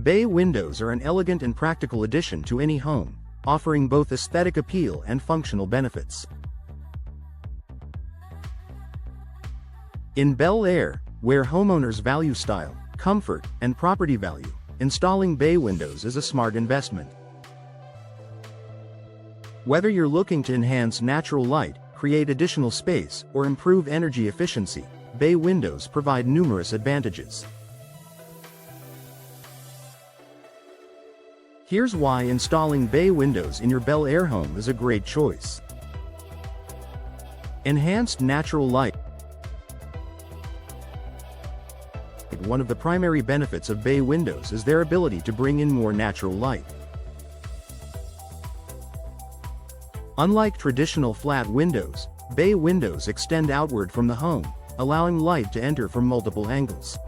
Bay windows are an elegant and practical addition to any home, offering both aesthetic appeal and functional benefits. In Bel Air, where homeowners value style, comfort, and property value, installing bay windows is a smart investment. Whether you're looking to enhance natural light, create additional space, or improve energy efficiency, bay windows provide numerous advantages. Here's why installing bay windows in your Bel Air home is a great choice. Enhanced natural light. One of the primary benefits of bay windows is their ability to bring in more natural light. Unlike traditional flat windows, bay windows extend outward from the home, allowing light to enter from multiple angles.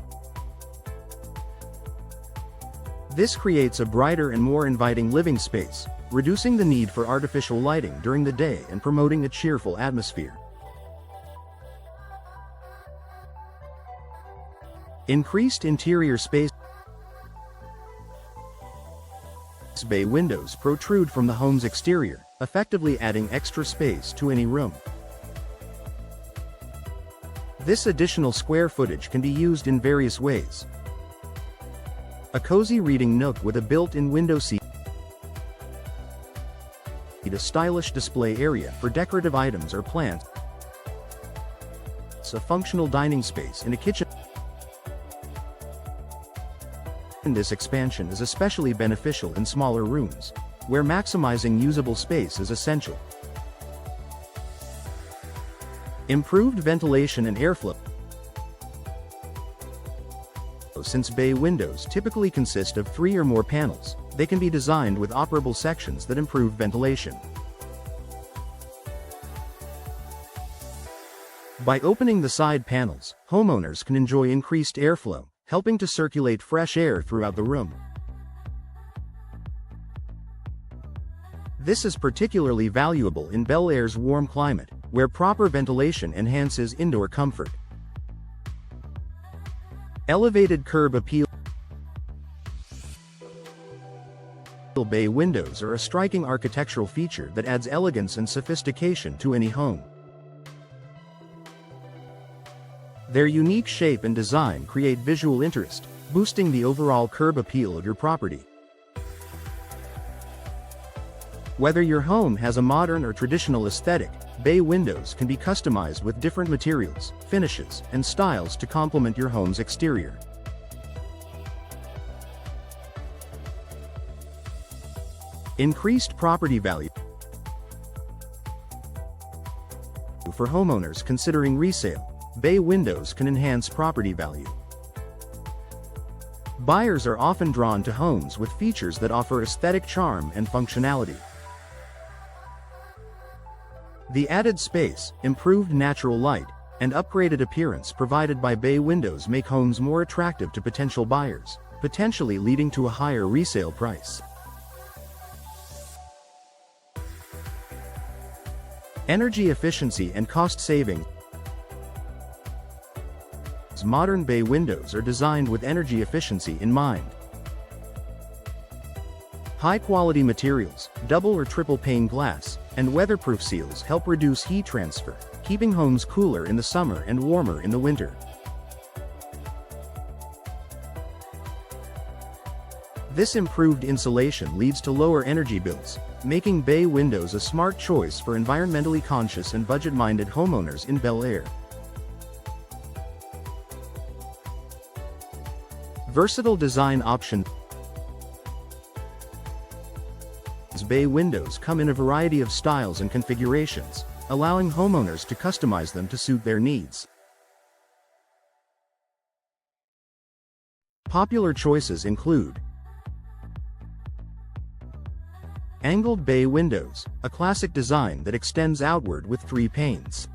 This creates a brighter and more inviting living space, reducing the need for artificial lighting during the day and promoting a cheerful atmosphere. Increased interior space. Bay windows protrude from the home's exterior, effectively adding extra space to any room. This additional square footage can be used in various ways. A cozy reading nook with a built-in window seat. A stylish display area for decorative items or plants. A functional dining space and a kitchen. This expansion is especially beneficial in smaller rooms, where maximizing usable space is essential. Improved ventilation and airflow. Since bay windows typically consist of 3 or more panels, they can be designed with operable sections that improve ventilation. By opening the side panels, homeowners can enjoy increased airflow, helping to circulate fresh air throughout the room. This is particularly valuable in Bel Air's warm climate, where proper ventilation enhances indoor comfort. Elevated curb appeal. Bay windows are a striking architectural feature that adds elegance and sophistication to any home. Their unique shape and design create visual interest, boosting the overall curb appeal of your property. Whether your home has a modern or traditional aesthetic, bay windows can be customized with different materials, finishes, and styles to complement your home's exterior. Increased property value. For homeowners considering resale, bay windows can enhance property value. Buyers are often drawn to homes with features that offer aesthetic charm and functionality. The added space, improved natural light, and upgraded appearance provided by bay windows make homes more attractive to potential buyers, potentially leading to a higher resale price. Energy efficiency and cost saving. Modern bay windows are designed with energy efficiency in mind. High-quality materials, double or triple pane glass, and weatherproof seals help reduce heat transfer, keeping homes cooler in the summer and warmer in the winter. This improved insulation leads to lower energy bills, making bay windows a smart choice for environmentally conscious and budget-minded homeowners in Bel Air. Versatile design option. Bay windows come in a variety of styles and configurations, allowing homeowners to customize them to suit their needs. Popular choices include angled bay windows, a classic design that extends outward with 3 panes.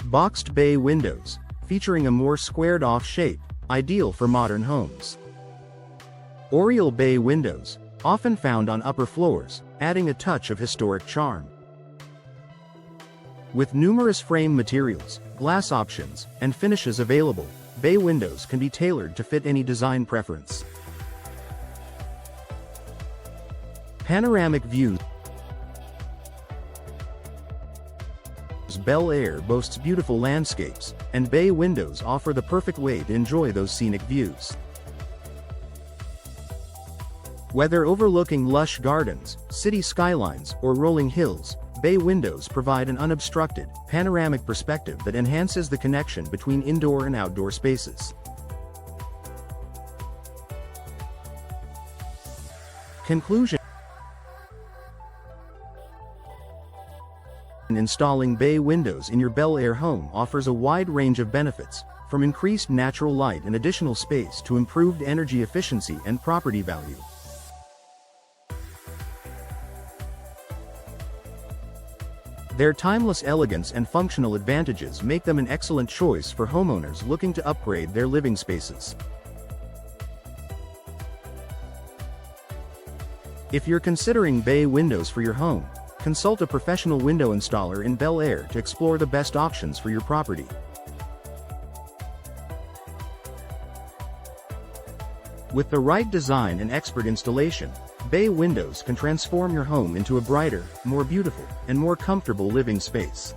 Boxed bay windows, featuring a more squared-off shape, ideal for modern homes. Oriel bay windows, often found on upper floors, adding a touch of historic charm. With numerous frame materials, glass options, and finishes available, bay windows can be tailored to fit any design preference. Panoramic views. Bel Air boasts beautiful landscapes, and bay windows offer the perfect way to enjoy those scenic views. Whether overlooking lush gardens, city skylines, or rolling hills, bay windows provide an unobstructed, panoramic perspective that enhances the connection between indoor and outdoor spaces. Conclusion. Installing bay windows in your Bel Air home offers a wide range of benefits, from increased natural light and additional space to improved energy efficiency and property value. Their timeless elegance and functional advantages make them an excellent choice for homeowners looking to upgrade their living spaces. If you're considering bay windows for your home, consult a professional window installer in Bel Air to explore the best options for your property. With the right design and expert installation, bay windows can transform your home into a brighter, more beautiful, and more comfortable living space.